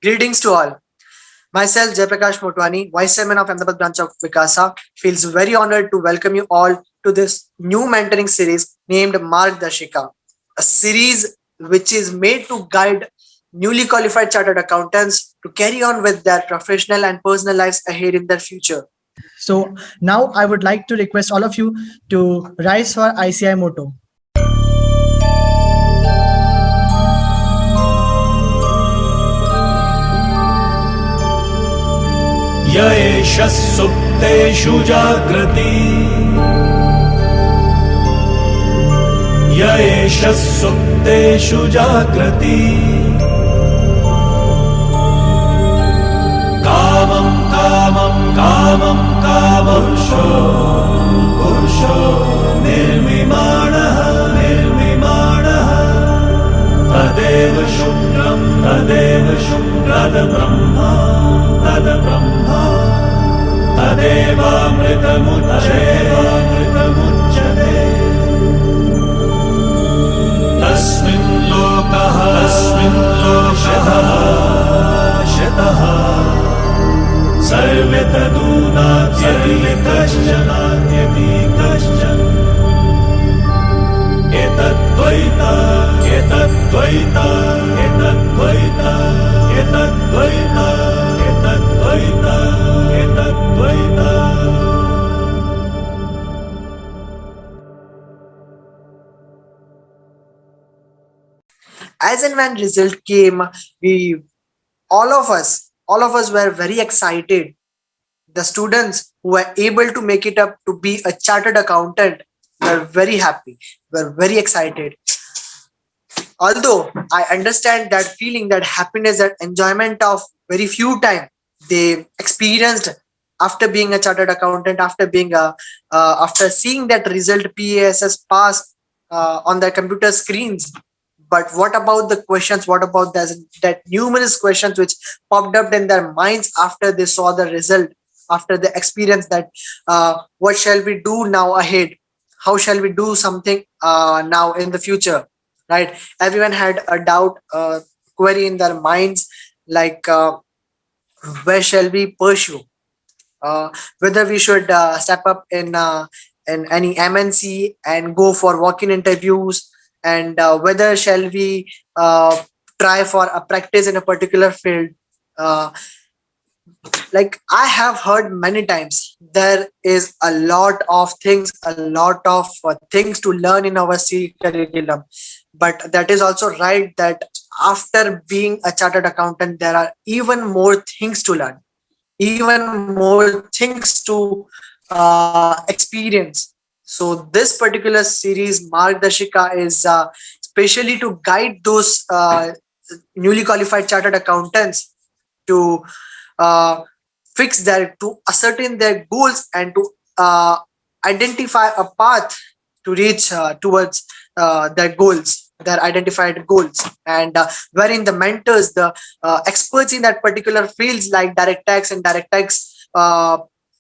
Greetings to all. Myself, Jayaprakash Motwani, Vice Chairman of Ahmedabad branch of Vikasa, feels very honored to welcome you all to this new mentoring series named Margdashika, a series which is made to guide newly qualified chartered accountants to carry on with their professional and personal lives ahead in their future. So now I would like to request all of you to rise for ICI motto. य एष सुप्तेषु जाग्रति य एष सुप्तेषु जाग्रति कामं कामं कामं कामपुरुषो पुरुषो निर्विमाणः निर्विमाणः तदेव शुक्रं तद्ब्रह्मा तदेवामृतमुच्यते तस्मिन् लोकः शतः सर्वे तदूनात्यपि कश्चन एतद्द्वैता एतद्द्वैता एतद्द्वैता एतद्द्वैता एतद्द्वैता एतद्द्वैता. As and when result came, we all of us were very excited. The students who were able to make it up to be a chartered accountant were very happy, were very excited. Although I understand that feeling, that happiness, that enjoyment of very few time they experienced after being a chartered accountant, after seeing that result PASS pass on their computer screens. But what about the questions? What about that numerous questions which popped up in their minds after they saw the result, after the experience that what shall we do now ahead? How shall we do something now in the future? Right? Everyone had a doubt, query in their minds, like where shall we pursue? Whether we should step up in any MNC and go for walk-in interviews, and whether shall we try for a practice in a particular field. Uh, like I have heard many times, there is a lot of things, a lot of things to learn in our C curriculum. But that is also right that after being a chartered accountant, there are even more things to learn, even more things to experience. So this particular series, Margdashika, is specially to guide those newly qualified chartered accountants to uh, to ascertain their goals and to identify a path to reach towards their goals, their identified goals. And wherein the mentors, the experts in that particular fields like direct tax and direct tax,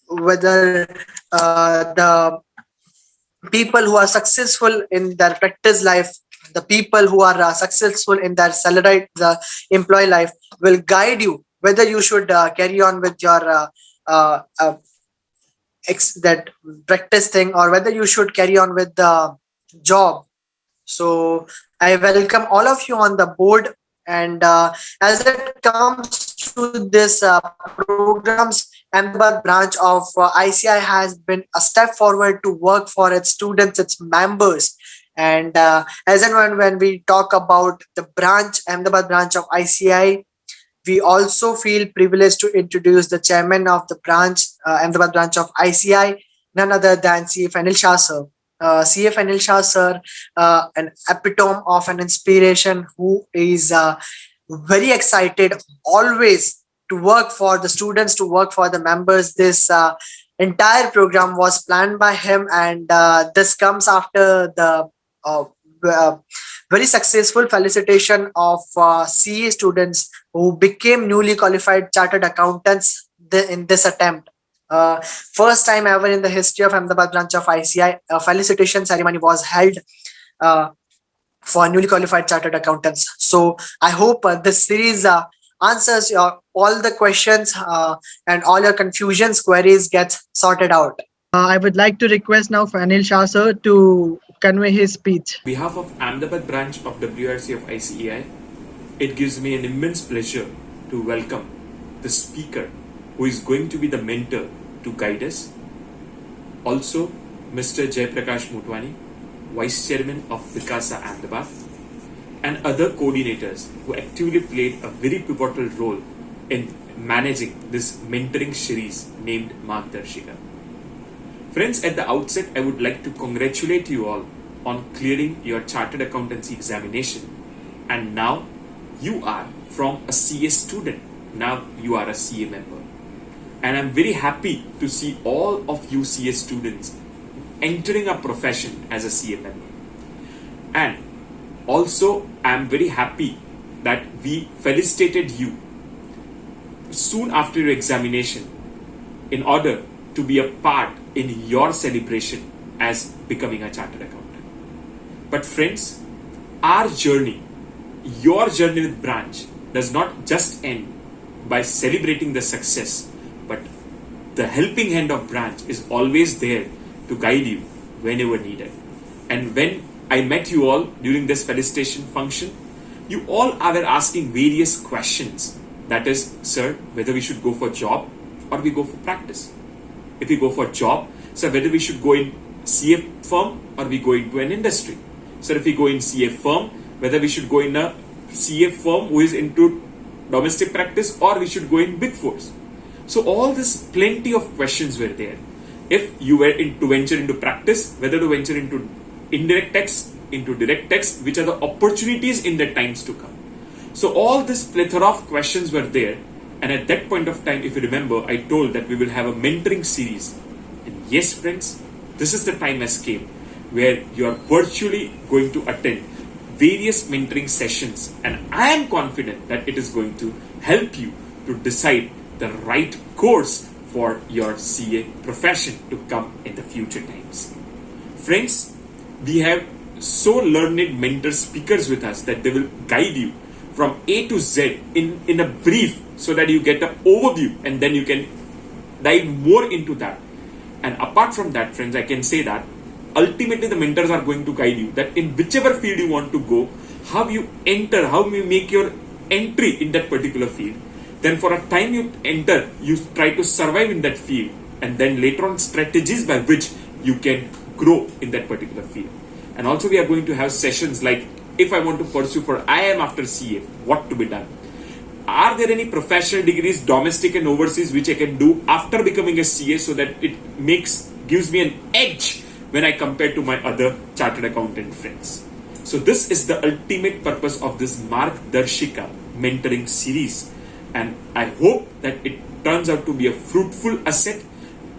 whether the people who are successful in their practice life, the people who are successful in their salaried employee life, will guide you whether you should carry on with your that practice thing, or whether you should carry on with the job. So I welcome all of you on the board. And as it comes to this programs, Ahmedabad branch of ICI has been a step forward to work for its students, its members. And as and when we talk about the branch, Ahmedabad branch of ICI, we also feel privileged to introduce the chairman of the branch, Ahmedabad branch of ICI, none other than CF Anil Shah sir. CF Anil Shah sir, an epitome of an inspiration, who is very excited always to work for the students, to work for the members. This entire program was planned by him, and this comes after the uh, uh, very successful felicitation of CA students who became newly qualified chartered accountants in this attempt. First time ever in the history of Ahmedabad branch of ICI, a felicitation ceremony was held uh, for newly qualified chartered accountants. So I hope this series answers your all the questions and all your confusions, queries gets sorted out. I would like to request now for Anil Shah sir to convey his speech. On behalf of Ahmedabad branch of WRC of ICEI, it gives me an immense pleasure to welcome the speaker who is going to be the mentor to guide us. Also, Mr. Jaiprakash Motwani, Vice Chairman of Vikasa Ahmedabad, and other coordinators who actively played a very pivotal role in managing this mentoring series named Margdarshika. Friends, at the outset, I would like to congratulate you all on clearing your chartered accountancy examination. And now you are from a CA student, now you are a CA member. And I'm very happy to see all of you CA students entering a profession as a CA member. And also, I'm very happy that we felicitated you soon after your examination in order to be a part in your celebration as becoming a chartered accountant. But friends, our journey, your journey with branch does not just end by celebrating the success, but the helping hand of branch is always there to guide you whenever needed. And when I met you all during this felicitation function, you all are asking various questions. That is, sir, whether we should go for job or we go for practice. If we go for job, sir, whether we should go in CA firm or we go into an industry. Sir, if we go in CA firm, whether we should go in a CA firm who is into domestic practice or we should go in big fours. So all this plenty of questions were there. If you were to venture into practice, whether to venture into indirect tax, into direct tax, which are the opportunities in the times to come. So all this plethora of questions were there. And at that point of time, if you remember, I told that we will have a mentoring series. And yes, friends, this is the time has came where you are virtually going to attend various mentoring sessions. And I am confident that it is going to help you to decide the right course for your CA profession to come in the future times. Friends, we have so learned mentor speakers with us that they will guide you from A to Z in a brief so that you get an overview and then you can dive more into that. And apart from that, friends, I can say that ultimately the mentors are going to guide you that in whichever field you want to go, how you enter, how you make your entry in that particular field. Then for a time you enter, you try to survive in that field, and then later on strategies by which you can grow in that particular field. And also we are going to have sessions like, if I want to pursue for IIM after CA, what to be done? Are there any professional degrees, domestic and overseas, which I can do after becoming a CA so that it gives me an edge when I compare to my other chartered accountant friends? So this is the ultimate purpose of this Margdarshika mentoring series. And I hope that it turns out to be a fruitful asset.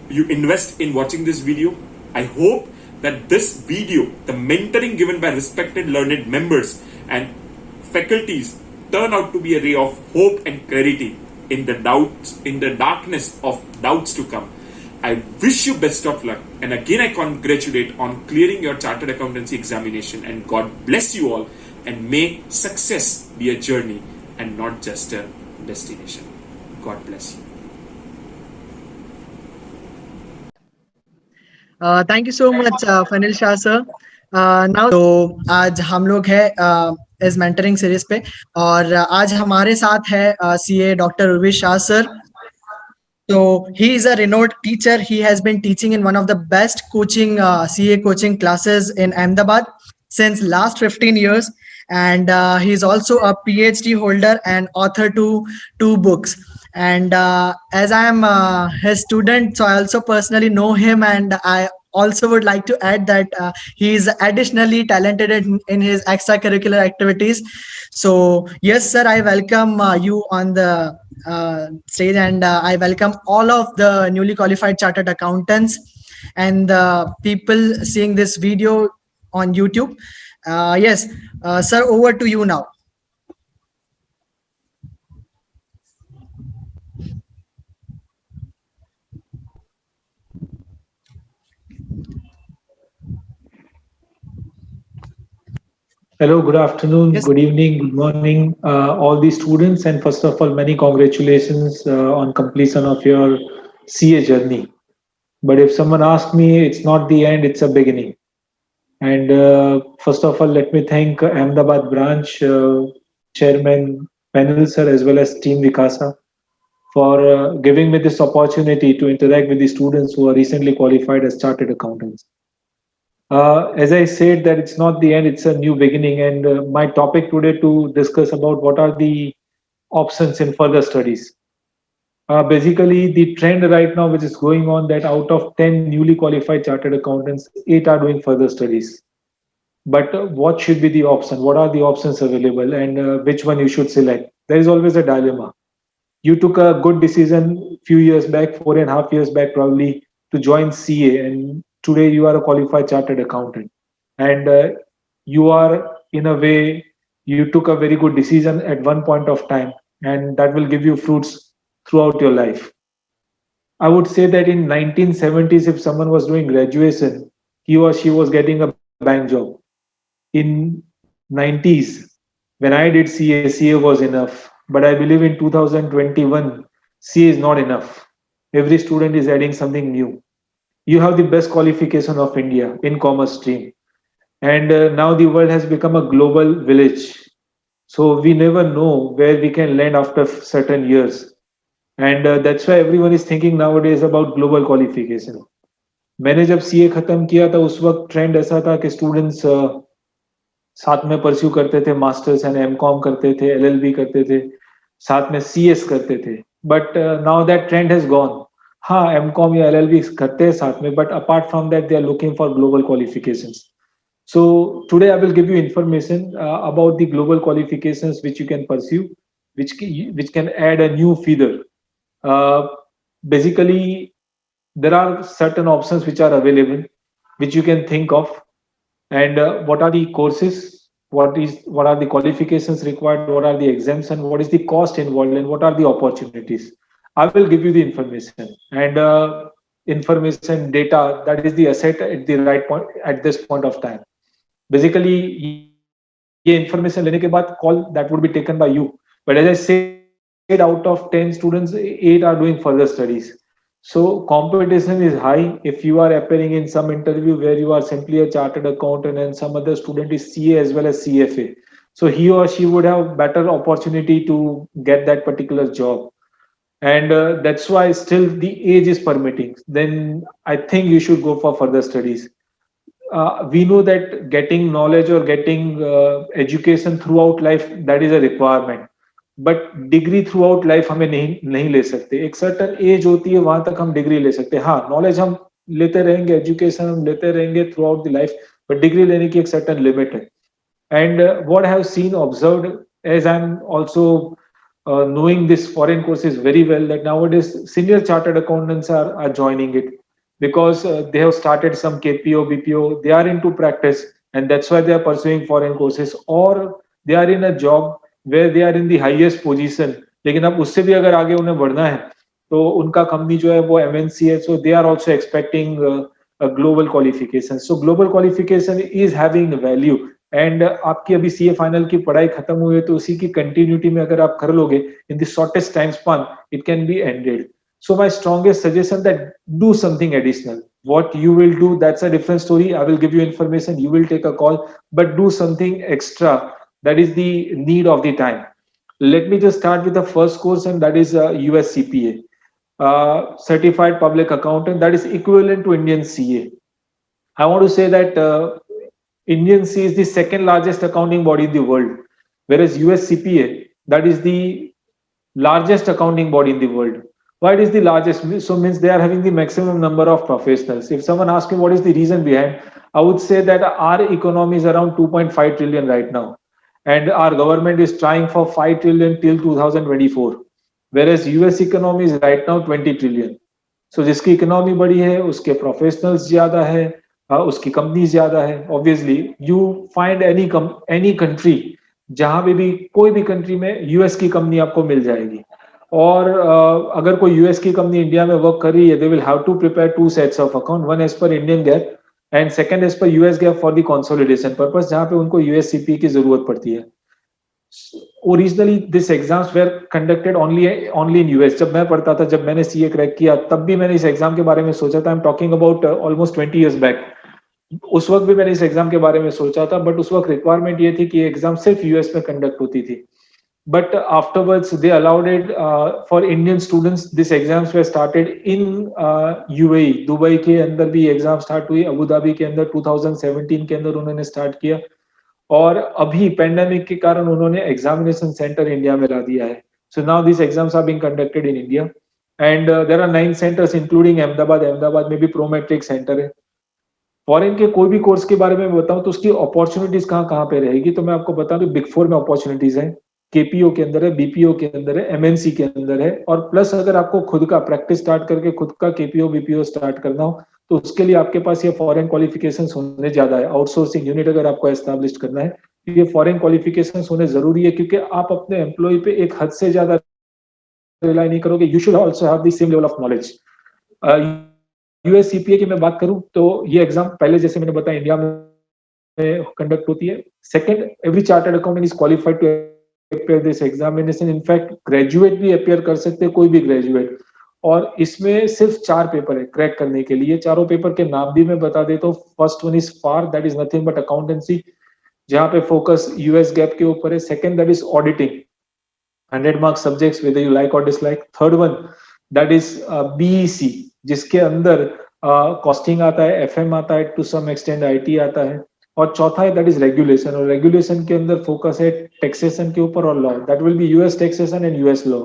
You invest in watching this video. I hope that this video, the mentoring given by respected learned members and faculties, turn out to be a ray of hope and clarity in the darkness of doubts to come. I wish you best of luck, and again I congratulate on clearing your chartered accountancy examination, and God bless you all, and may success be a journey and not just a destination. God bless you. Thank you so much Fenil Shah sir. Now तो आज हम लोग हैं इस mentoring series पे, और आज हमारे साथ है CA doctor Urvish Shah sir. So he is a renowned teacher. He has been teaching in one of the best coaching CA coaching classes in Ahmedabad since last 15 years, and he is also a PhD holder and author to 2 books. And as I am his student, so I also personally know him, and I also would like to add that he is additionally talented in his extracurricular activities. So yes, sir, I welcome you on the stage, and I welcome all of the newly qualified chartered accountants and the people seeing this video on YouTube. Yes, sir, over to you now. Hello, good afternoon, Yes. good evening, good morning, all the students, and first of all, many congratulations on completion of your CA journey. But if someone asks me, it's not the end, it's a beginning. And first of all, let me thank Ahmedabad branch chairman Panel sir as well as team Vikasa for giving me this opportunity to interact with the students who are recently qualified as chartered accountants. As I said, that it's not the end; it's a new beginning. And my topic today to discuss about what are the options in further studies. Basically, the trend right now, which is going on, that out of 10 newly qualified chartered accountants, 8 are doing further studies. But what should be the option? What are the options available, and which one you should select? There is always a dilemma. You took a good decision few years back, 4.5 years back, probably to join CA, and today you are a qualified chartered accountant, and you are in a way you took a very good decision at one point of time, and that will give you fruits throughout your life. I would say that in 1970s, if someone was doing graduation, he or she was getting a bank job. In 90s, when I did CA was enough. But I believe in 2021, CA is not enough. Every student is adding something new. You have the best qualification of India in commerce stream. And now the world has become a global village. So we never know where we can land after certain years. And that's why everyone is thinking nowadays about global qualification. मैंने जब CA खत्म किया था उस वक्त trend ऐसा था कि स्टूडेंट्स साथ में परस्यू करते थे मास्टर्स एंड एमकॉम करते थे एलएलबी करते थे साथ में सीएस करते थे but now that trend has gone हाँ एमकॉम या एलएलबी करते हैं साथ में but apart from that they are looking for global qualifications so today I will give you information about the global qualifications which you can pursue which can add a new feather uh, basically there are certain options which are available which you can think of and what are the courses what are the qualifications required what are the exams and what is the cost involved and what are the opportunities. I will give you the information and information data that is the asset at the right point at this point of time. Basically ये information लेने के बाद call that would be taken by you, but as I said, out of 10 students 8 are doing further studies. So competition is high. If you are appearing in some interview where you are simply a chartered accountant and some other student is CA as well as CFA, so he or she would have better opportunity to get that particular job. And that's why still the age is permitting. Then I think you should go for further studies. We know that getting knowledge or getting education throughout life that is a requirement but degree through out life हमें नहीं ले सकते एक certain age होती है वहां तक हम डिग्री ले सकते हैं हाँ नॉलेज हम लेते रहेंगे एजुकेशन हम लेते रहेंगे through out the life but degree लेने की एक सर्टन लिमिट है and what I have seen observed as I'm also knowing this foreign courses very well that nowadays senior chartered accountants are joining it because they have started some KPO BPO they are into practice and that's why they are pursuing foreign courses or they are in a job where they are in the highest position लेकिन अब उससे भी अगर आगे उन्हें बढ़ना है तो उनका कंपनी जो है वो MNC है so they are also expecting a global qualification so global qualification is having value and आपकी अभी सीए फाइनल की पढ़ाई खत्म हुई है तो उसी की कंटिन्यूटी में अगर आप कर लोगे in the shortest time span it can be ended so my strongest suggestion that do something additional what you will do that's a different story I will give you information you will take a call but do something extra that is the need of the time let me just start with the first course and that is USCPA certified public accountant that is equivalent to Indian CA I want to say that Indian C is the second largest accounting body in the world, whereas USCPA, that is the largest accounting body in the world. Why it is the largest? So means they are having the maximum number of professionals. If someone asks me what is the reason behind, I would say that our economy is around 2.5 trillion right now. And our government is trying for 5 trillion till 2024. Whereas US economy is right now 20 trillion. So जिसकी economy बड़ी है उसके professionals ज्यादा है उसकी company ज्यादा है obviously you find any country जहां पे भी कोई भी कंट्री में यूएस की कंपनी आपको मिल जाएगी और अगर कोई यूएस की कंपनी इंडिया में वर्क कर रही है they will have to prepare 2 sets of account one as per Indian GAAP and second as per US GAAP for the consolidation purpose, जहां पे उनको यूएस सीपीए की जरूरत पड़ती है. Originally this exams were conducted only in US. जब मैं पढ़ता था, जब मैंने सीए क्रैक किया, तब भी मैंने इस एग्जाम के बारे में सोचा था. I am talking about almost 20 years back. उस वक्त भी मैंने इस एग्जाम के बारे में सोचा था, बट उस वक्त रिक्वायरमेंट ये थी कि एग्जाम सिर्फ यूएस में कंडक्ट होती थी. But afterwards, they allowed it for Indian students. This exams were started in UAE. Dubai के अंदर भी एग्जाम स्टार्ट हुई, अबू धाबी के अंदर 2017 के अंदर उन्होंने स्टार्ट किया, और अभी पेंडेमिक के कारण उन्होंने एग्जामिनेशन सेंटर इंडिया में ला दिया है. So now this exams are being conducted in India, and there are 9 centres including Ahmedabad. Ahmedabad में भी प्रोमेट्रिक सेंटर है. फॉरेन के कोई भी कोर्स के बारे में बताऊं तो उसकी अपॉर्चुनिटीज कहाँ कहाँ पे रहेगी, तो मैं आपको बता दूं, बिग 4 में अपॉर्चुनिटीज है, केपीओ के अंदर है, बीपीओ के अंदर है, एमएनसी के अंदर है, और प्लस अगर आपको खुद का प्रैक्टिस स्टार्ट करके खुद का केपीओ बीपीओ स्टार्ट करना हो तो उसके लिए आपके पास ये फॉरेन क्वालिफिकेशंस होने ज्यादा है. आउटसोर्सिंग यूनिट अगर आपको एस्टैब्लिश करना है तो ये फॉरेन क्वालिफिकेशंस होने जरूरी है, क्योंकि आप अपने एम्प्लॉय पे एक हद से ज्यादा रिलाई नहीं करोगे. You should also have the same level of knowledge. US CPA की मैं बात करूं तो ये एग्जाम पहले जैसे मैंने बताया इंडिया में कंडक्ट होती है. Second, every chartered accountant is qualified to appear this examination. In fact graduate भी अपियर कर सकते हैं, कोई भी ग्रेजुएट. और इसमें सिर्फ 4 पेपर है क्रैक करने के लिए. चारों पेपर के नाम भी मैं बता देता हूँ. First one is FAR, that is nothing but accountancy, जहां पे फोकस यूएस गैप के ऊपर है. Second, that is auditing, 100 marks subjects whether you like और dislike. Third one, that is BEC, जिसके अंदर कॉस्टिंग आता है, एफएम आता है, टू सम एक्सटेंड आईटी आता है. और चौथा है दैट इज रेगुलेशन, और रेगुलेशन के अंदर फोकस है टैक्सेशन के ऊपर और law. That will be US taxation and US law.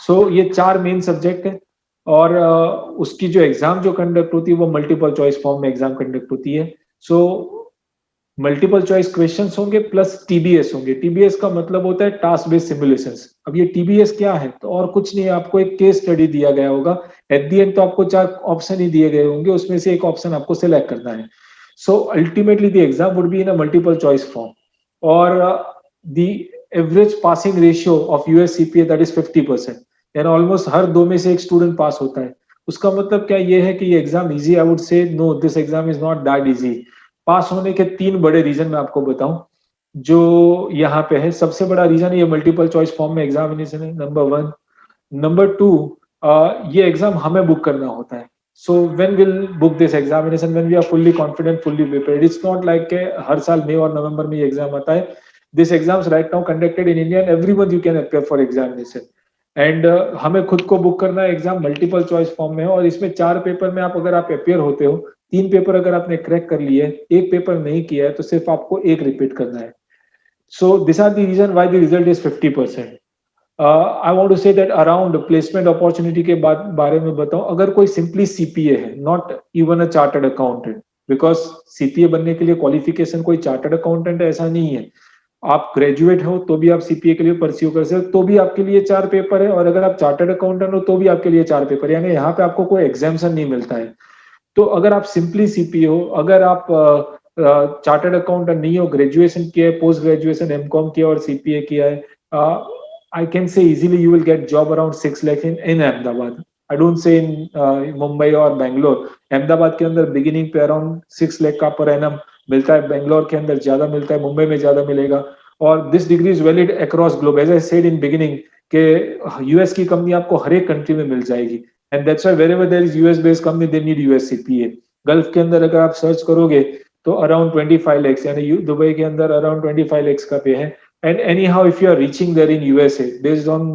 So ये 4 मेन सब्जेक्ट है. और उसकी जो एग्जाम जो कंडक्ट होती है वो मल्टीपल चॉइस फॉर्म में एग्जाम कंडक्ट होती है. सो मल्टीपल चॉइस क्वेश्चंस होंगे प्लस टीबीएस होंगे. टीबीएस का मतलब होता है टास्क बेस्ड सिमुलेशंस. अब ये टीबीएस क्या है, तो और कुछ नहीं है, आपको एक केस स्टडी दिया गया होगा. एट दी एंड तो आपको 4 ऑप्शन ही दिए गए होंगे, उसमें से एक ऑप्शन आपको सिलेक्ट करना है. So ultimately the exam would be in a multiple choice form, और the average passing ratio of US CPA that is 50%, यानी ऑलमोस्ट हर 2 में से एक स्टूडेंट पास होता है. उसका मतलब क्या ये है कि ये exam easy? I would say no, this exam is not that easy. Pass होने के 3 बड़े रीजन मैं आपको बताऊं जो यहाँ पे है. सबसे बड़ा रीजन ये मल्टीपल चॉइस फॉर्म में एग्जामिनेशन है, नंबर 1. नंबर 2, ये एग्जाम हमें बुक करना होता है. So when will book this examination? When we are fully confident, fully prepared. It's not like के हर साल मई और नवंबर में ये एग्जाम आता है. This exams right now conducted in India and every month you can appear for examination. And हमें खुद को बुक करना है. एग्जाम मल्टीपल चॉइस फॉर्म में है, और इसमें 4 पेपर में आप अगर आप अपियर होते हो, 3 पेपर अगर आपने क्रैक कर लिए, एक पेपर नहीं किया है, तो सिर्फ आपको एक रिपीट करना है. So this are the reason why the result is 50%. I want to say that around placement opportunity के बारे में बताऊं, अगर कोई सिंपली सीपीए है, not even a chartered accountant, because CPA बनने के लिए क्वालिफिकेशन कोई चार्टर्ड अकाउंटेंट ऐसा नहीं है. आप ग्रेजुएट हो तो भी आप सीपीए के लिए परस्यू कर सकते हो, तो भी आपके लिए 4 पेपर है. और अगर आप चार्टर्ड अकाउंटेंट हो तो भी आपके लिए 4 पेपर, यानी यहाँ पे आपको कोई एग्जाम्शन नहीं मिलता है. तो अगर आप सिंपली सीपीए हो, अगर आप चार्टर्ड अकाउंटेंट नहीं हो, ग्रेजुएशन किया है, पोस्ट ग्रेजुएशन एमकॉम किया और सीपीए किया है, I can say easily you will get job around 6 lakh in Ahmedabad. I don't say in Mumbai or Bangalore. Ahmedabad के अंदर बिगिनिंग पे अराउंड 6 लाख का पर एनम मिलता है. बेंगलोर के अंदर ज्यादा मिलता है, मुंबई में ज्यादा मिलेगा. और this degree is valid across globe. As I said in beginning के यूएस की कंपनी आपको हर एक कंट्री में मिल जाएगी. And that's why wherever there is US based company they need US CPA. Gulf के अंदर अगर आप सर्च करोगे तो अराउंड 25 lakhs, यानी दुबई के अंदर अराउंड 25 lakhs का पे है. And anyhow, if you are reaching there in USA, based on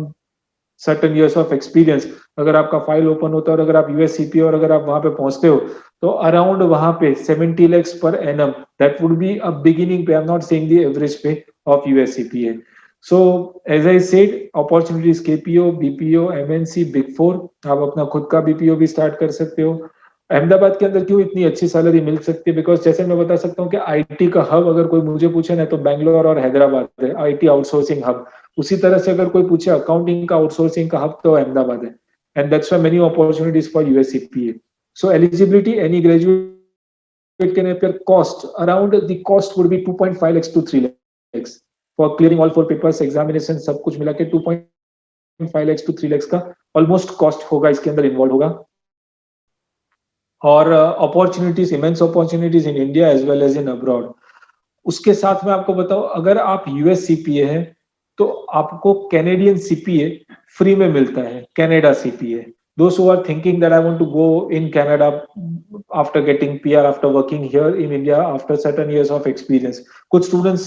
certain years of experience, अगर आपका फाइल ओपन होता है और अगर आप यूएस सीपीए और अगर आप वहां पे पहुंचते हो तो अराउंड वहां पे 70 lakhs per annum, that would be a beginning pay. I'm not saying the average pay of US CPA. So as I said, opportunities KPO, BPO, MNC, Big 4. आप अपना खुद का BPO भी स्टार्ट कर सकते हो. अहमदाबाद के अंदर क्यों इतनी अच्छी सैलरी मिल सकती है? बिकॉज जैसे मैं बता सकता हूँ कि आईटी का हब अगर कोई मुझे पूछे ना तो बैंगलोर और हैदराबाद है आईटी आउटसोर्सिंग हब. उसी तरह से अगर कोई पूछे अकाउंटिंग का आउटसोर्सिंग का हब तो अहमदाबाद है. And that's why many opportunities for US CPA. So eligibility, any graduate can appear. Cost, around the cost would be 2.5 lakhs to 3 lakhs for clearing all 4 papers, examination सब कुछ मिला के 2.5 lakhs to 3 lakhs का almost cost होगा, इसके अंदर involve होगा. और opportunities, immense opportunities in India as well as in abroad. उसके साथ में आपको बताओ, अगर आप यूएस सीपीए है तो आपको कैनेडियन सीपीए फ्री में मिलता है, Canada CPA. Those who are thinking that I want to go in Canada after getting PR, after working here in India after certain years of experience, कुछ students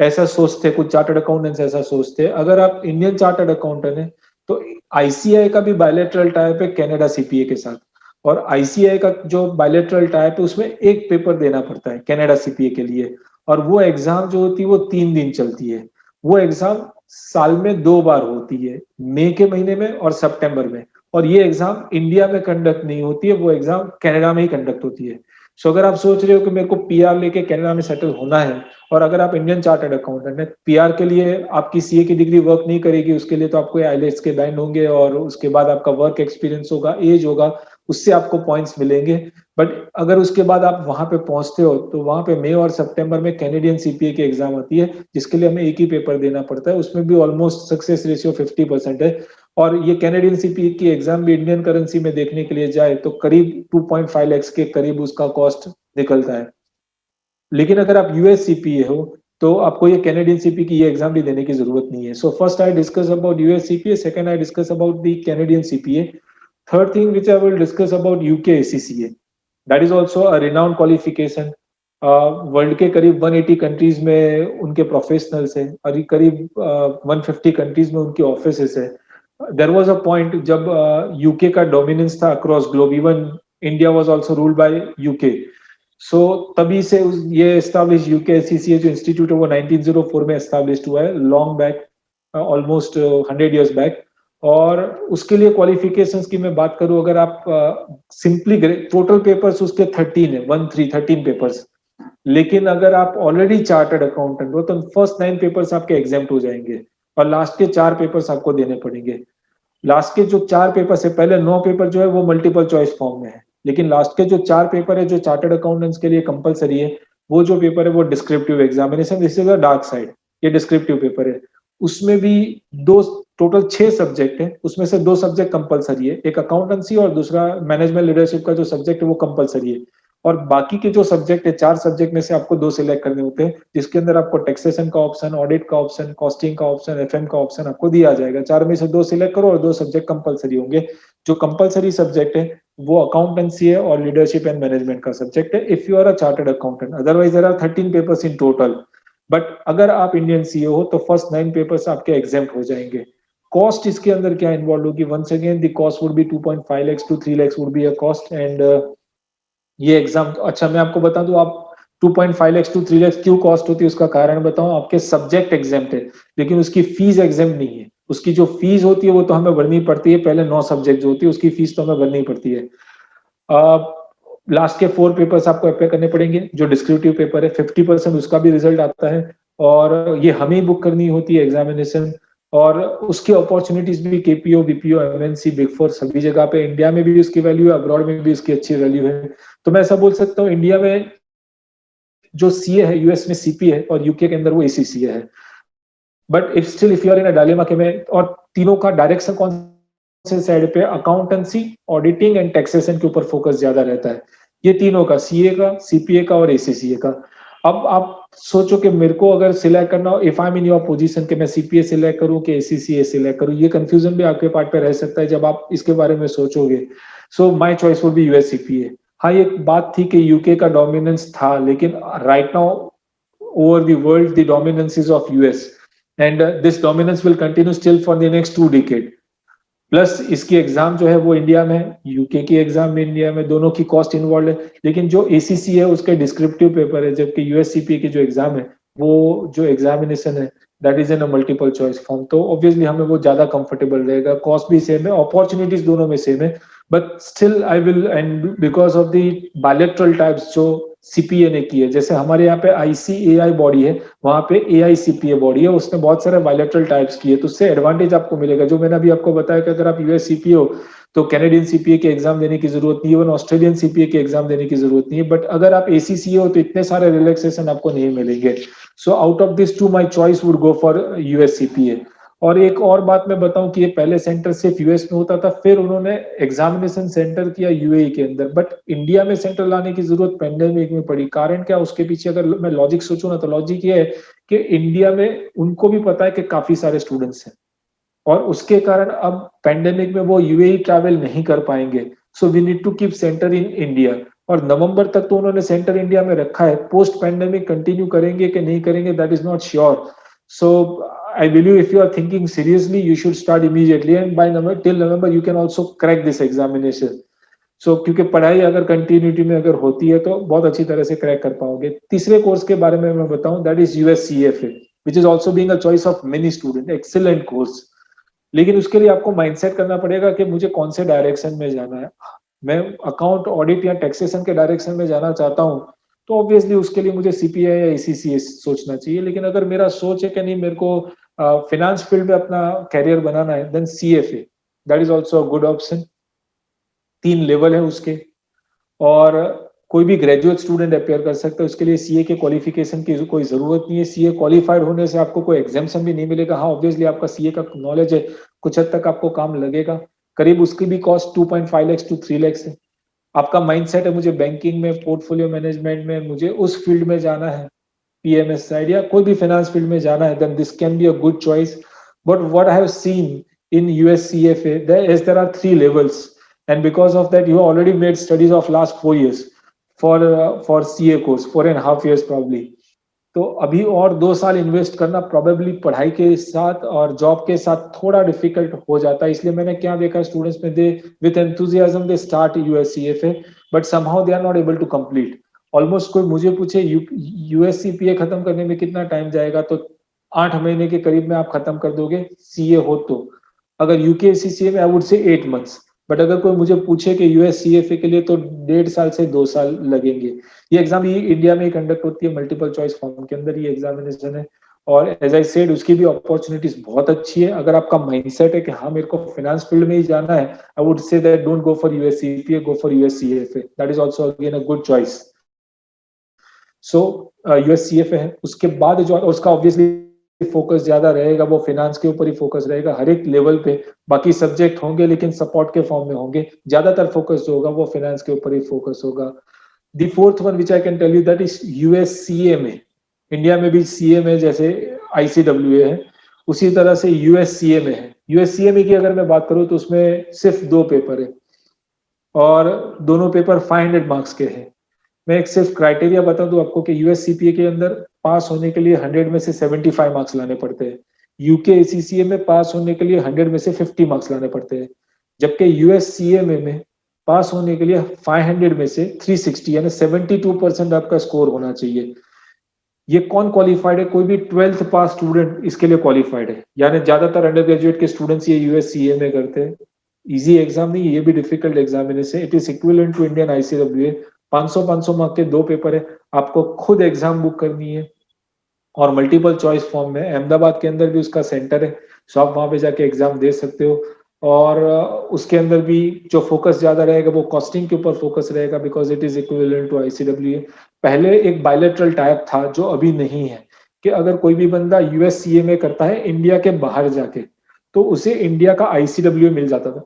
ऐसा सोचते, कुछ चार्टर्ड अकाउंटेंट्स ऐसा सोचते। अगर आप इंडियन चार्टर्ड अकाउंटेंट है तो आईसीआई का भी बायलैटरल टाइप है कनाडा सीपीए के साथ, और आईसीआई का जो बायलैटरल टाइप है उसमें एक पेपर देना पड़ता है कनाडा सीपीए के लिए, और वो एग्जाम जो होती है वो 3 दिन चलती है। वो एग्जाम साल में 2 बार होती है, मई के महीने में और सितंबर में, और ये एग्जाम इंडिया में कंडक्ट नहीं होती है, वो एग्जाम कनाडा में ही कंडक्ट होती है। सो अगर आप सोच रहे हो कि मेरे को पीआर लेके कनाडा में सेटल होना है, और अगर आप इंडियन चार्टर्ड अकाउंटेंट है, पीआर के लिए आपकी सीए की डिग्री वर्क नहीं करेगी, उसके लिए तो आपको आईएलटीएस के बैंड होंगे और उसके बाद आपका वर्क एक्सपीरियंस होगा, एज होगा, उससे आपको पॉइंट्स मिलेंगे। बट अगर उसके बाद आप वहां पे पहुंचते हो तो वहां पे मई और सितंबर में कैनेडियन सीपीए की एग्जाम आती है, जिसके लिए हमें एक ही पेपर देना पड़ता है, उसमें भी ऑलमोस्ट सक्सेस रेशियो 50% है। और ये कैनेडियन सीपीए की एग्जाम भी इंडियन करेंसी में देखने के लिए जाए तो करीब 2.5 लाख के करीब उसका कॉस्ट निकलता है। लेकिन अगर आप यूएस सीपीए हो तो आपको ये कैनेडियन सीपीए की ये एग्जाम भी देने की जरूरत नहीं है। So first I discuss about US CPA, second I discuss about the Canadian CPA, third thing which I will discuss about UK ACCA, that is also a renowned qualification। World के करीब 180 countries में उनके professionals हैं और करीब 150 countries में उनके offices है। देयर वाज अ पॉइंट जब यूके का डोमिनेंस था across globe, even India was also ruled by UK. So तभी से ये एस्टैब्लिश यूके एसीसीए जो इंस्टीट्यूट है वो 1904 में एस्टैब्लिश हुआ है, long back, almost 100 years back. और उसके लिए क्वालिफिकेशंस की मैं बात करूं, अगर आप सिंपली टोटल पेपर्स उसके 13 है, 13 पेपर्स, लेकिन अगर आप ऑलरेडी चार्टर्ड अकाउंटेंट हो तो फर्स्ट 9 पेपर्स आपके एग्जाम्प्ट हो जाएंगे और लास्ट के 4 पेपर्स आपको देने पड़ेंगे। लास्ट के जो 4 पेपर है, पहले 9 पेपर जो है वो मल्टीपल चॉइस फॉर्म में है, लेकिन लास्ट के जो 4 पेपर है जो चार्टर्ड अकाउंटेंट्स के लिए कंपलसरी है, वो जो पेपर है वो descriptive examination, this is a dark side, ये डिस्क्रिप्टिव पेपर है। उसमें भी टोटल 6 सब्जेक्ट है, उसमें से 2 सब्जेक्ट कंपलसरी है, एक अकाउंटेंसी और दूसरा मैनेजमेंट लीडरशिप का जो सब्जेक्ट है वो कंपलसरी है। और बाकी के जो सब्जेक्ट है, 4 सब्जेक्ट में से आपको 2 सिलेक्ट करने होते हैं, जिसके अंदर आपको टैक्सेशन का ऑप्शन, ऑडिट का ऑप्शन, कॉस्टिंग का ऑप्शन, एफएम का ऑप्शन आपको दिया जाएगा। 4 में से 2 सिलेक्ट करो और 2 सब्जेक्ट कंपलसरी होंगे। जो कंपलसरी सब्जेक्ट है वो अकाउंटेंसी है और लीडरशिप एंड मैनेजमेंट का सब्जेक्ट है, if you are a chartered accountant. Otherwise there are 13 papers in total, but अगर आप इंडियन सीए हो तो फर्स्ट 9 पेपर्स आपके एग्जाम्प्ट हो जाएंगे। कॉस्ट इसके अंदर क्या इन्वॉल्व होगी, once again the cost would be 2.5 lakhs to 3 lakhs would be a cost. And ये एग्जाम, अच्छा मैं आपको बता दूं, आप 2.5 lakhs to 3 lakhs क्यों कॉस्ट होती है उसका कारण बताऊं। आपके सब्जेक्ट एग्जाम्प्ट है लेकिन उसकी फीस एग्जाम्प्ट नहीं है। उसकी जो फीस होती है वो तो हमें भरनी पड़ती है, पहले 9 सब्जेक्ट जो होती है उसकी फीस तो हमें भरनी पड़ती है। लास्ट के 4 पेपर्स आपको अप्लाई करने पड़ेंगे। जो डिस्क्रिप्टिव पेपर है 50% उसका भी रिजल्ट आता है और ये हमें बुक करनी होती है एग्जामिनेशन। और उसकी अपॉर्चुनिटीज भी KPO, BPO, MNC, big four सभी जगह पे, इंडिया में भी उसकी वैल्यू है, अब्रॉड में भी उसकी अच्छी वैल्यू है। तो मैं ऐसा बोल सकता हूँ इंडिया में जो सीए है, यूएस में सीपी है और यूके के अंदर वो एसीसीए है। But if still if you are in a dilemma के में, और तीनों का डायरेक्शन कौन से साइड पे, अकाउंटेंसी, ऑडिटिंग एंड टैक्सेशन के ऊपर फोकस ज्यादा रहता है। ये तीनों का, सीए का, सीपीए का और एसीसीए का। अब आप सोचो कि मेरे को अगर सिलेक्ट करना हो, if I am in your position, कि मैं सीपीए सिलेक्ट करूं कि एसीसीए सिलेक्ट करूं, ये कंफ्यूजन भी आपके पार्ट पे रह सकता है जब आप इसके बारे में सोचोगे। So my choice would be US CPA. हाँ, ये बात थी कि यूके का डोमिनेंस था, लेकिन right now over the world the dominance is of US, and this dominance will continue still for the next 2 decades। Plus इसकी एग्जाम जो है वो इंडिया में, यूके की एग्जाम में इंडिया में, दोनों की कॉस्ट इन्वॉल्व है। लेकिन जो एसीसी है उसके डिस्क्रिप्टिव पेपर है, जबकि यूएससीपी की जो एग्जाम है वो जो एग्जामिनेशन है that is in a multiple choice form. तो ऑब्वियसली हमें वो ज्यादा कंफर्टेबल रहेगा, कॉस्ट भी सेम है, अपॉर्चुनिटीज दोनों में सेम है। But still I will, and because of the bilateral types जो सीपीए ने की है, जैसे हमारे यहाँ पे आईसीएआई बॉडी है, वहां पे एआईसीपीए बॉडी है, उसने बहुत सारे बायलैटरल टाइप्स किए, तो उससे एडवांटेज आपको मिलेगा। जो मैंने अभी आपको बताया कि अगर आप यूएस सीपीए हो तो कैनेडियन सीपीए के एग्जाम देने की जरूरत नहीं है, इवन ऑस्ट्रेलियन सीपीए के एग्जाम देने की जरूरत नहीं है। बट अगर आप एसीसीए हो तो इतने सारे रिलैक्सेशन आपको नहीं मिलेंगे। So out of this 2 my choice would go for US CPA. और एक और बात मैं बताऊं कि ये पहले सेंटर सिर्फ यूएस में होता था, फिर उन्होंने एग्जामिनेशन सेंटर किया यूएई के अंदर, बट इंडिया में सेंटर लाने की जरूरत पेंडेमिक में पड़ी। कारण क्या, उसके पीछे अगर मैं लॉजिक सोचूं ना, तो लॉजिक ये है कि इंडिया में उनको भी पता है कि काफी सारे स्टूडेंट्स हैं, और उसके कारण अब पेंडेमिक में वो यूएई ट्रैवल नहीं कर पाएंगे, so we need to keep centre in India. और नवंबर तक तो उन्होंने सेंटर इंडिया में रखा है, पोस्ट पेंडेमिक कंटिन्यू करेंगे कि नहीं करेंगे, that is not sure. So I believe if you are thinking seriously, you should start immediately, and by November, till November you can also crack this examination. So क्योंकि पढ़ाई अगर continuity में अगर होती है तो बहुत अच्छी तरह से क्रैक कर पाओगे। तीसरे कोर्स के बारे में मैं बताऊं, that is USCFA, which is also being a choice of many students, excellent course। लेकिन उसके लिए आपको माइंडसेट करना पड़ेगा कि मुझे कौन से डायरेक्शन में जाना है। मैं अकाउंट ऑडिट या टैक्सेशन के डायरेक्शन में जाना चाहता हूँ, तो ऑब्वियसली उसके लिए मुझे सीपीआई या ACCA सोचना चाहिए। लेकिन अगर मेरा सोच है कि नहीं, मेरे को फाइनेंस फील्ड में अपना कैरियर बनाना है, then CFA, that is also a good option. 3 level है उसके, और कोई भी ग्रेजुएट स्टूडेंट अपेयर कर सकता है। उसके लिए सीए के क्वालिफिकेशन की कोई जरूरत नहीं है। सीए क्वालिफाइड होने से आपको कोई एग्जाम्शन भी नहीं मिलेगा। हाँ, ऑब्वियसली आपका सीए का नॉलेज है, कुछ हद तक आपको काम लगेगा। करीब उसकी भी कॉस्ट 2.5 लाख टू 3 लाख है। आपका माइंडसेट है मुझे बैंकिंग में, पोर्टफोलियो मैनेजमेंट में, मुझे उस फील्ड में जाना है, PMS साइड या कोई भी फाइनेंस फील्ड में जाना है, then this can be a good choice. But what I have seen in USCFA, there are 3 levels, and because of that, you have already made studies of last 4 years for CA course, 4.5 years probably। तो अभी और 2 साल invest करना probably पढ़ाई के साथ और job के साथ थोड़ा डिफिकल्ट हो जाता है। इसलिए मैंने क्या देखा, स्टूडेंट्स में they with enthusiasm they start USCFA, but somehow they are not able to complete. Almost कोई मुझे पूछे USCPA खत्म करने में कितना टाइम जाएगा, तो 8 महीने के करीब में आप खत्म कर दोगे सीए हो तो। अगर UKCCA में आई वुड से 8 मंथ्स, बट अगर कोई मुझे पूछे कि USCFA के लिए, तो 1.5 साल से 2 साल लगेंगे। ये एग्जाम ही इंडिया में कंडक्ट होती है, मल्टीपल चॉइस फॉर्म के अंदर ये एग्जामिनेशन है। और एज आई सेड, उसकी भी अपॉर्चुनिटीज बहुत अच्छी है। अगर आपका माइंडसेट है कि हाँ मेरे को फाइनेंस फील्ड में ही जाना है, आई would say that don't go for USCPA, go for USCFA, that is also again a good choice. So USCFA है। उसके बाद जो उसका ऑब्वियसली फोकस ज्यादा रहेगा, वो फाइनेंस के ऊपर ही फोकस रहेगा हर एक लेवल पे। बाकी सब्जेक्ट होंगे लेकिन सपोर्ट के फॉर्म में होंगे, ज्यादातर फोकस जो होगा वो फाइनेंस के ऊपर ही फोकस होगा। The fourth one which I can tell you, that is USCA में। इंडिया में भी CA में जैसे ICWA है, उसी तरह से USCA में है। USCA में की अगर मैं बात करूं तो उसमें सिर्फ 2 पेपर है, और दोनों पेपर 500 मार्क्स के हैं। मैं एक सिर्फ क्राइटेरिया बता दूं आपको कि USCPA के अंदर पास होने के लिए 100 में से 75 मार्क्स लाने पड़ते हैं। UKCCA में पास होने के लिए 100 में से 50 मार्क्स लाने पड़ते हैं। जबकि USCA में पास होने के लिए 500 में से 360 यानी 72% आपका स्कोर होना चाहिए। ये कौन क्वालिफाइड है? कोई भी 12th पास स्टूडेंट इसके लिए क्वालिफाइड है। यानी ज्यादातर अंडर ग्रेजुएट के स्टूडेंट्स ये USCA में करते हैं। इजी एग्जाम नहीं, ये भी difficult examination. It is equivalent to Indian ICWA। 500 mark के 2 पेपर है, आपको खुद एग्जाम बुक करनी है, और मल्टीपल चॉइस फॉर्म में। अहमदाबाद के अंदर भी उसका सेंटर है, सो आप वहां पे जाके एग्जाम दे सकते हो। और उसके अंदर भी जो फोकस ज्यादा रहेगा वो कॉस्टिंग के ऊपर फोकस रहेगा, because it is equivalent to ICWA। पहले एक बायलैटरल टाइप था जो अभी नहीं है, कि अगर कोई भी बंदा USCA में करता है इंडिया के बाहर जाके, तो उसे इंडिया का ICWA मिल जाता था,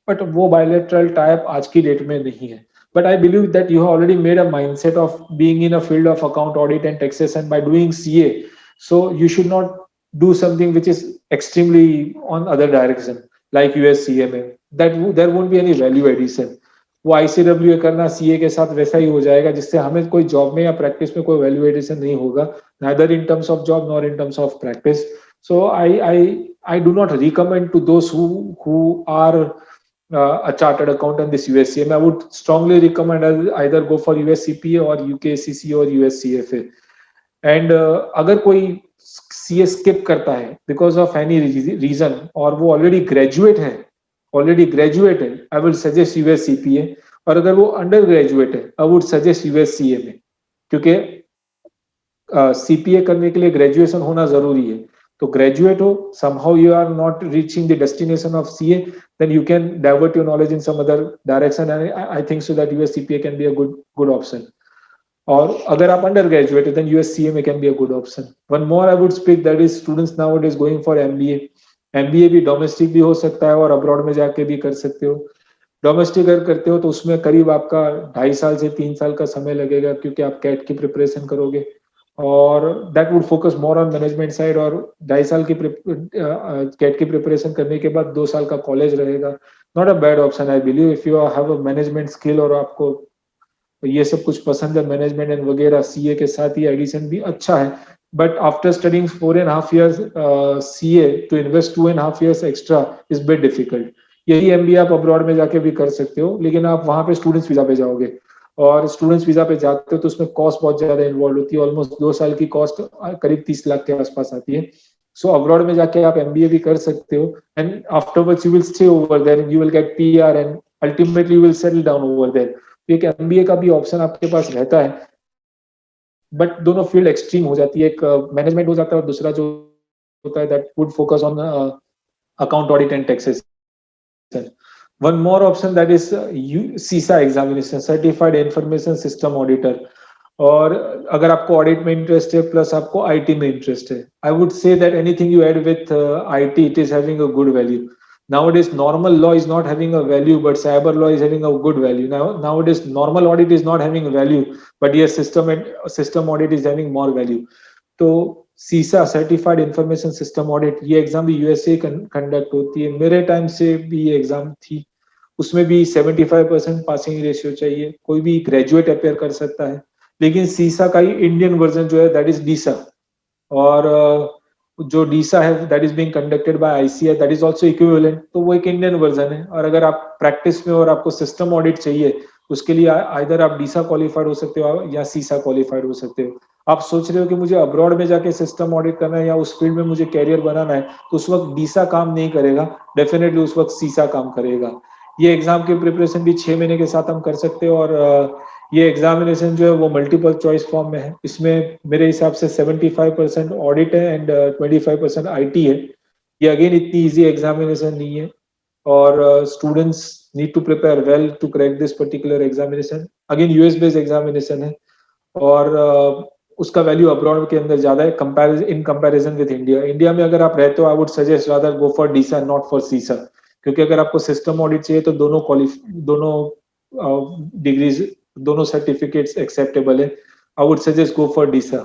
बट वो बायलैटरल टाइप आज की डेट में नहीं है। But I believe that you have already made a mindset of being in a field of account audit and taxation by doing CA. So you should not do something which is extremely on other direction like USCA में. There won't be any value addition. वो ICWA करना CA के साथ वैसा ही हो जाएगा, जिससे हमें कोई जॉब में या प्रैक्टिस में कोई वैल्यू एडिशन नहीं होगा, neither in terms of job nor in terms of practice. So I do not recommend to those who are a chartered accountant this USCA. I would strongly recommend either go for USCPA or UKCCA or USCFA. And अगर कोई CA skip करता है because of any reason, और वो already graduate है, I will suggest USCPA। और अगर वो अंडर ग्रेजुएट है, I would suggest USCA में, क्योंकि CPA करने के लिए ग्रेजुएशन होना जरूरी है। तो ग्रेजुएट हो, somehow you are not reaching the destination of CA, then you can divert your knowledge in some other direction, and I think so that USCPA can be a good option. और अगर आप under graduate है, then USCA में can be a good option. One more I would speak, that is students nowadays going for MBA. MBA भी domestic भी हो सकता है और अब्रॉड में जाके भी कर सकते हो। डोमेस्टिक अगर करते हो तो उसमें करीब आपका 2.5 साल से 3 साल का समय लगेगा, क्योंकि आप कैट की प्रिपरेशन करोगे और that would focus more on management side. और 2.5 साल की कैट की प्रिपरेशन करने के बाद 2 साल का कॉलेज रहेगा। Not a bad option I believe, if you have a management skill और आपको ये सब कुछ पसंद है, मैनेजमेंट एंड वगैरह, सीए के साथ ही एडिशन भी अच्छा है। But after studying 4.5 years CA to invest 2.5 years extra is bit difficult. यही एमबीए आप अब्रॉड में जाके भी कर सकते हो, लेकिन आप वहां पे स्टूडेंट्स वीजा पे जाओगे और स्टूडेंट्स वीजा पे जाते हो तो उसमें कॉस्ट बहुत ज्यादा इन्वॉल्व होती है। ऑलमोस्ट 2 साल की कॉस्ट करीब 30 लाख के आसपास आती है। सो अब्रॉड में जाके आप एमबीए भी कर सकते हो and afterwards you will stay over there, you will get PR and ultimately you will settle down over there. एक एमबीए का भी ऑप्शन आपके पास रहता है, बट दोनों फील्ड एक्सट्रीम हो जाती है। एक मैनेजमेंट हो जाता है और दूसरा जो होता है that would focus on account audit and taxes. One more option that is CISA examination, certified information system auditor. और अगर आपको ऑडिट में इंटरेस्ट है प्लस आपको आईटी में इंटरेस्ट है, आई would say that anything you add with IT it is having a good value. Nowadays normal law is not having a value, but cyber law is having a good value. Nowadays normal audit is not having a value, but yes, system audit is having more value. तो सीसा certified information system audit, ये exam भी USA conduct होती है। मेरे time से भी ये एग्जाम थी, उसमें भी 75% पासिंग रेशियो चाहिए, कोई भी ग्रेजुएट अपेयर कर सकता है। लेकिन सीसा का ही इंडियन वर्जन जो है दैट इज डीसा, और जो डीसा है that is being conducted by ICI, that is also equivalent, तो वो एक इंडियन वर्जन है। और अगर आप प्रैक्टिस में और आपको सिस्टम ऑडिट चाहिए, उसके लिए आइदर आप डीसा क्वालिफाइड हो सकते हो या सीसा क्वालिफाइड हो सकते हो। आप सोच रहे हो कि मुझे अब्रॉड में जाके सिस्टम ऑडिट करना है या उस फील्ड में मुझे कैरियर बनाना है, तो उस वक्त डीसा काम नहीं करेगा, डेफिनेटली उस वक्त सीसा काम करेगा। ये एग्जाम की प्रिपरेशन भी 6 महीने के साथ हम कर सकते हो। और ये एग्जामिनेशन जो है वो मल्टीपल चॉइस फॉर्म में है। इसमें मेरे हिसाब से 75% ऑडिट है एंड 25% आईटी है। ये अगेन इतनी इजी एग्जामिनेशन नहीं है और students need to prepare well to crack this particular examination. Again US based examination है और उसका वैल्यू अब्रॉड के अंदर ज्यादा है in comparison with India. India में अगर आप रहते हो, I would suggest rather go for DISA not for CISA, क्योंकि अगर आपको सिस्टम ऑडिट चाहिए तो दोनों डिग्रीज, दोनों सर्टिफिकेट्स एक्सेप्टेबल है। आई would suggest go for Deesa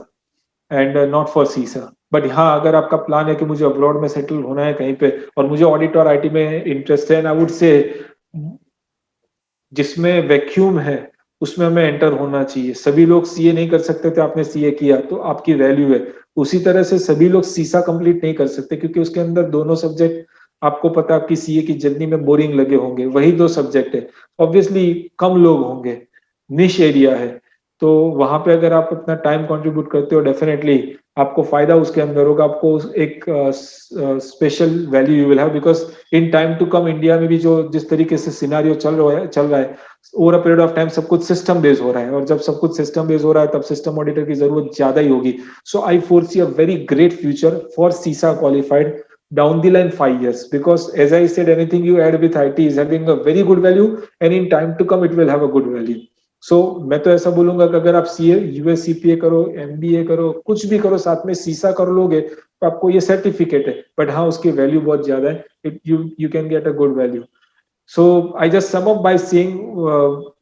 and not for सीसा। बट हाँ, अगर आपका प्लान है कि मुझे अब्रॉड में सेटल होना है कहीं पे और मुझे ऑडिट और आईटी में इंटरेस्ट है, आई वुड से जिसमें वैक्यूम है उसमें हमें एंटर होना चाहिए। सभी लोग सीए नहीं कर सकते थे, आपने सीए किया तो आपकी वैल्यू है। उसी तरह से सभी लोग सीसा कंप्लीट नहीं कर सकते, क्योंकि उसके अंदर दोनों सब्जेक्ट आपको पता, आपकी सीए की जर्नी में बोरिंग लगे होंगे, वही 2 सब्जेक्ट है। ऑब्वियसली कम लोग होंगे, निश एरिया है, तो वहां पे अगर आप अपना टाइम कंट्रीब्यूट करते हो, डेफिनेटली आपको फायदा उसके अंदर होगा। आपको एक special value you will have, because in time to come India में भी जो जिस तरीके से सिनारियो चल रहा है over a period of time, सब कुछ सिस्टम बेस्ड हो रहा है, और जब सब कुछ सिस्टम बेस्ड हो रहा है तब सिस्टम ऑडिटर की जरूरत ज्यादा ही होगी। So I foresee a very great future for CISA qualified down the line 5 years, because as I said, anything you add with IT is having a very good value and in time to come it will have a good value. So मैं तो ऐसा बोलूंगा कि अगर आप CA US CPA करो, MBA करो, कुछ भी करो, साथ में सीसा कर लोगे तो आपको ये सर्टिफिकेट है, बट हाँ उसकी वैल्यू बहुत ज्यादा है, you can get a good value. So I just sum up by saying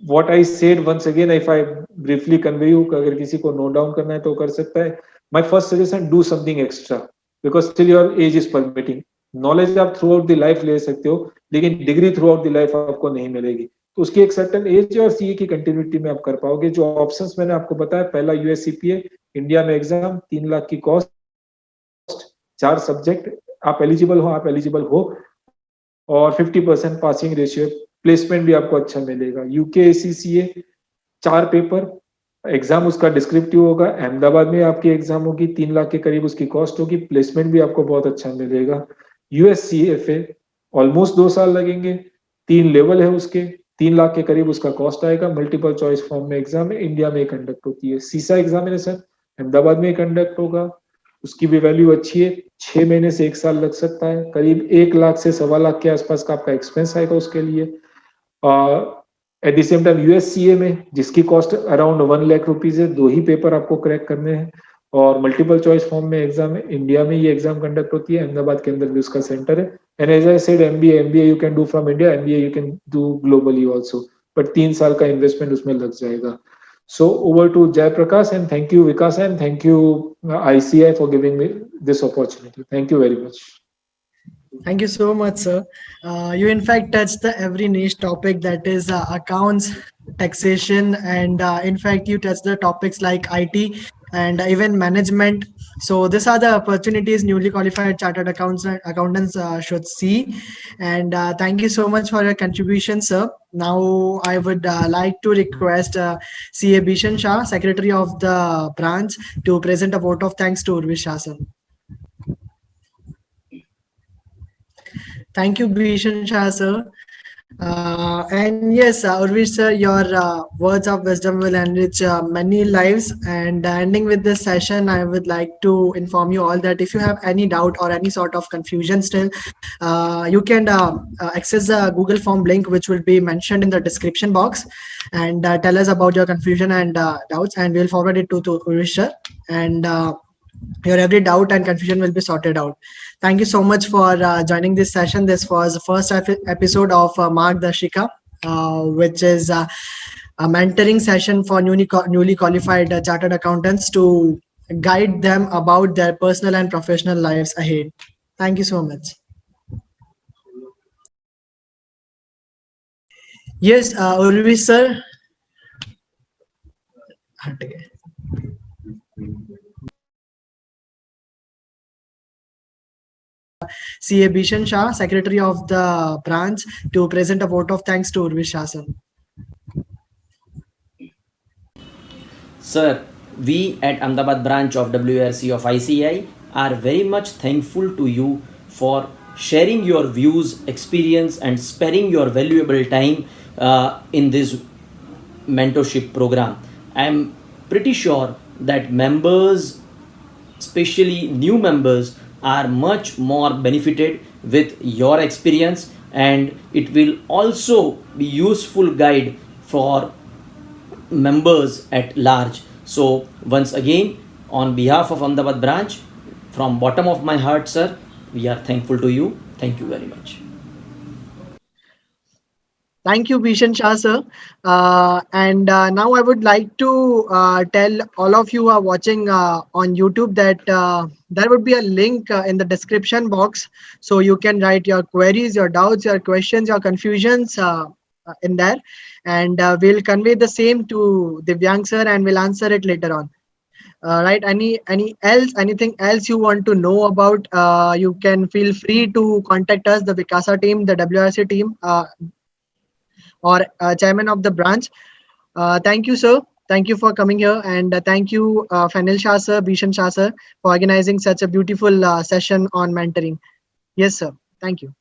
what I said once again, if I briefly convey you, अगर किसी को नोट डाउन करना है तो कर सकता है। My first suggestion, do something extra because still your age is permitting. Knowledge आप थ्रू आउट द लाइफ ले सकते हो, लेकिन degree through out the life आपको नहीं मिलेगी। तो उसकी एक सर्टेन एज और सीए की कंटिन्यूटी में आप कर पाओगे। जो ऑप्शंस मैंने आपको बताया, पहला यूएस सीपीए, इंडिया में एग्जाम, 3 लाख की कॉस्ट, 4 सब्जेक्ट, आप एलिजिबल हो और 50% पासिंग रेशियो, प्लेसमेंट भी आपको अच्छा मिलेगा। यूके एसीसीए 4 पेपर, एग्जाम उसका डिस्क्रिप्टिव होगा, अहमदाबाद में आपकी एग्जाम होगी, 3 लाख के करीब उसकी कॉस्ट होगी, प्लेसमेंट भी आपको बहुत अच्छा मिलेगा। यूएससीएफए ऑलमोस्ट 2 साल लगेंगे, 3 लेवल है उसके, 3 लाख के करीब उसका कॉस्ट आएगा, मल्टीपल चॉइस फॉर्म में एग्जाम है, इंडिया में कंडक्ट होती है। सीसा एग्जामिनेशन अहमदाबाद में कंडक्ट होगा, उसकी भी वैल्यू अच्छी है, 6 महीने से 1 साल लग सकता है, करीब 1 लाख से 1.25 लाख के आसपास का आपका एक्सपेंस आएगा उसके लिए। एट द सेम टाइम यूएससीए में जिसकी कॉस्ट अराउंड 1 लाख रुपीज है, 2 ही पेपर आपको क्रैक करने हैं और मल्टीपल चॉइस फॉर्म में एग्जाम है, इंडिया में ये एग्जाम कंडक्ट होती है, अहमदाबाद के अंदर भी उसका सेंटर है. And as I said MBA you can do from India, MBA you can do globally also, but 3 साल का इन्वेस्टमेंट उसमें लग जाएगा. So over to Jaiprakash, and thank you Vikas, and thank you ICI for giving me this opportunity. Thank you very much. Thank you so much, sir. You in fact touched the every niche topic, that is accounts, taxation, and in fact you touched the topics like IT and even management. So these are the opportunities newly qualified chartered accountants should see. And thank you so much for your contribution, sir. Now I would like to request CA Bishan Shah, Secretary of the branch, to present a vote of thanks to Urvish Shah, sir. Thank you, Bhishan Shah, sir. And yes, Urvish, sir, your words of wisdom will enrich many lives. And ending with this session, I would like to inform you all that if you have any doubt or any sort of confusion still, you can access the Google form link, which will be mentioned in the description box, and tell us about your confusion and doubts, and we'll forward it to Urvish, sir. And your every doubt and confusion will be sorted out. Thank you so much for joining this session. This was the first episode of Margdashika, which is a mentoring session for newly qualified chartered accountants to guide them about their personal and professional lives ahead. Thank you so much. Yes, Urvi sir. CA Bishan Shah, Secretary of the branch, to present a vote of thanks to Urvi Shah, sir. Sir, we at Ahmedabad branch of WRC of ICI are very much thankful to you for sharing your views, experience, and sparing your valuable time in this mentorship program. I am pretty sure that members, especially new members, are much more benefited with your experience, and it will also be useful guide for members at large. So once again, on behalf of Ahmedabad branch, from bottom of my heart, sir, we are thankful to you. Thank you very much. Thank you, Bishan Shah, sir. And now I would like to tell all of you who are watching on YouTube that there would be a link in the description box. So you can write your queries, your doubts, your questions, your confusions in there. And we'll convey the same to Divyang sir, and we'll answer it later on. Right? Anything else you want to know about, you can feel free to contact us, the Vikasa team, the WRC team, or chairman of the branch. Thank you, sir. Thank you for coming here, and thank you, Fanil Shah sir, Bishan Shah sir, for organizing such a beautiful session on mentoring. Yes, sir. Thank you.